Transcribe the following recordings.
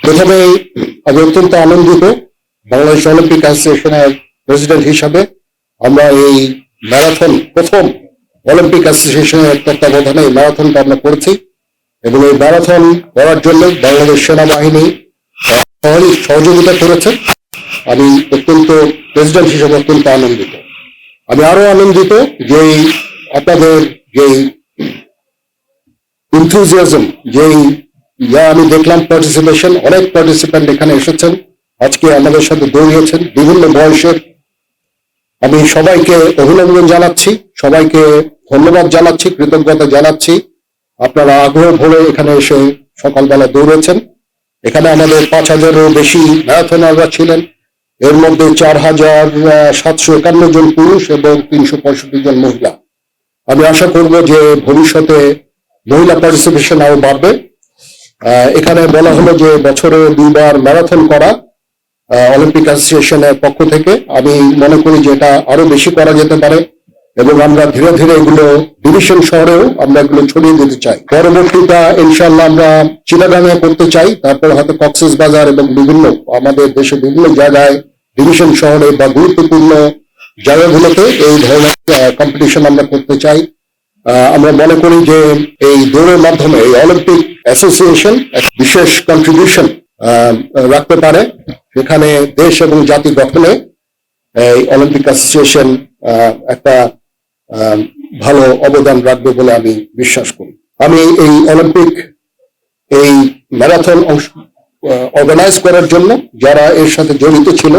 প্রথমেই আমি অত্যন্ত আনন্দিত বাংলাদেশ অলিম্পিক অ্যাসোসিয়েশনের প্রেসিডেন্ট হিসাবে আমরা এই ম্যারাথন প্রথম অলিম্পিক অ্যাসোসিয়েশনের তত্ত্বাবধানে এই ম্যারাথনটা আমরা করেছি এবং এই ম্যারাথন করার জন্য বাংলাদেশ সেনাবাহিনী সহযোগিতা করেছে। আমি অত্যন্ত প্রেসিডেন্ট হিসেবে অত্যন্ত আনন্দিত। আমি আরো আনন্দিত যে আপনাদের যেই ইনথুজিয়াজম যেই আমি দেখলাম পার্টিসিপেশন, অনেক পার্টিসিপেন্ট এখানে এসেছেন, আজকে আমাদের সাথে দৌড়িয়েছেন বিভিন্ন বয়সের। আমি সবাইকে অভিনন্দন জানাচ্ছি, সবাইকে ধন্যবাদ জানাচ্ছি, কৃতজ্ঞতা জানাচ্ছি। আপনারা আগ্রহ ভরে এখানে এসে সকালবেলা দৌড়েছেন। এখানে আমাদের 5,000-এরও বেশি ম্যারাথনাররা ছিলেন, এর মধ্যে 4,751 জন পুরুষ এবং 365 জন মহিলা। আমি আশা করব যে ভবিষ্যতে মহিলা পার্টিসিপেশন আরো বাড়বে। এখানে বলা হলো যে বছরে 2বার ম্যারাথন করা অলিম্পিক অ্যাসোসিয়েশনের পক্ষ থেকে। আমি মনে করি যে এটা আরো বেশি করা যেতে পারে এবং আমরা ধীরে ধীরে এগুলো ডিভিশন শহরেও আমরা এগুলো ছড়িয়ে দিতে চাই। পরবর্তীটা ইনশাল্লাহ আমরা চিটাগাঙে করতে চাই, তারপর হয়তো কক্সবাজার এবং বিভিন্ন আমাদের দেশে বিভিন্ন জায়গায় ডিভিশন শহরে বা গুরুত্বপূর্ণ জায়গাগুলোতে এই ধরনের কম্পিটিশন আমরা করতে চাই। আমরা মনে করি যে এই দৌড়ের মাধ্যমে এই অলিম্পিক অ্যাসোসিয়েশন এক বিশেষ কন্ট্রিবিউশন রাখতে পারে। সেখানে দেশ এবং জাতি গঠনে এই অলিম্পিক অ্যাসোসিয়েশন একটা ভালো অবদান রাখবে বলে আমি বিশ্বাস করি। আমি এই অলিম্পিক এই ম্যারাথন অর্গানাইজ করার জন্য যারা এর সাথে জড়িত ছিল,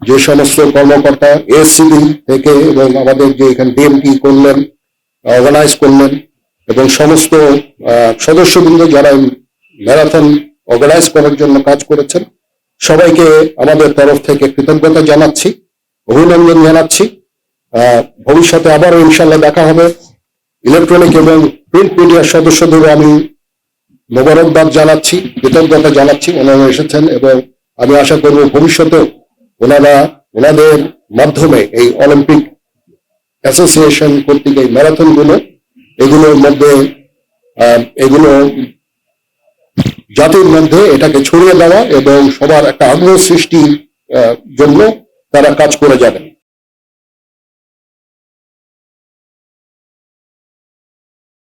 যে সমস্ত কর্মকর্তা এসসিবি থেকে এবং আমাদের যে এখানে ডিএমপি করলেন, অর্গানাইজ করলেন এবং সমস্ত সদস্যবৃন্দ যারা ম্যারাথন অর্গানাইজ করার জন্য কাজ করেছেন, সবাইকে আমাদের তরফ থেকে কৃতজ্ঞতা জানাচ্ছি, অভিনন্দন জানাচ্ছি। ভবিষ্যতে আবারও ইনশাল্লাহ দেখা হবে। ইলেকট্রনিক এবং প্রিন্ট মিডিয়ার সদস্যদের আমি মোবারকবাদ জানাচ্ছি, কৃতজ্ঞতা জানাচ্ছি, ওনারা এসেছেন এবং আমি আশা করব ভবিষ্যতেও ওনাদের মাধ্যমে এই অলিম্পিক অ্যাসোসিয়েশন কর্তৃক এই ম্যারাথন এগুলোর মধ্যে এগুলো জাতির মধ্যে এটাকে ছড়িয়ে দেওয়া এবং সবার একটা আগ্রহ সৃষ্টির জন্য তারা কাজ করে যাবেন।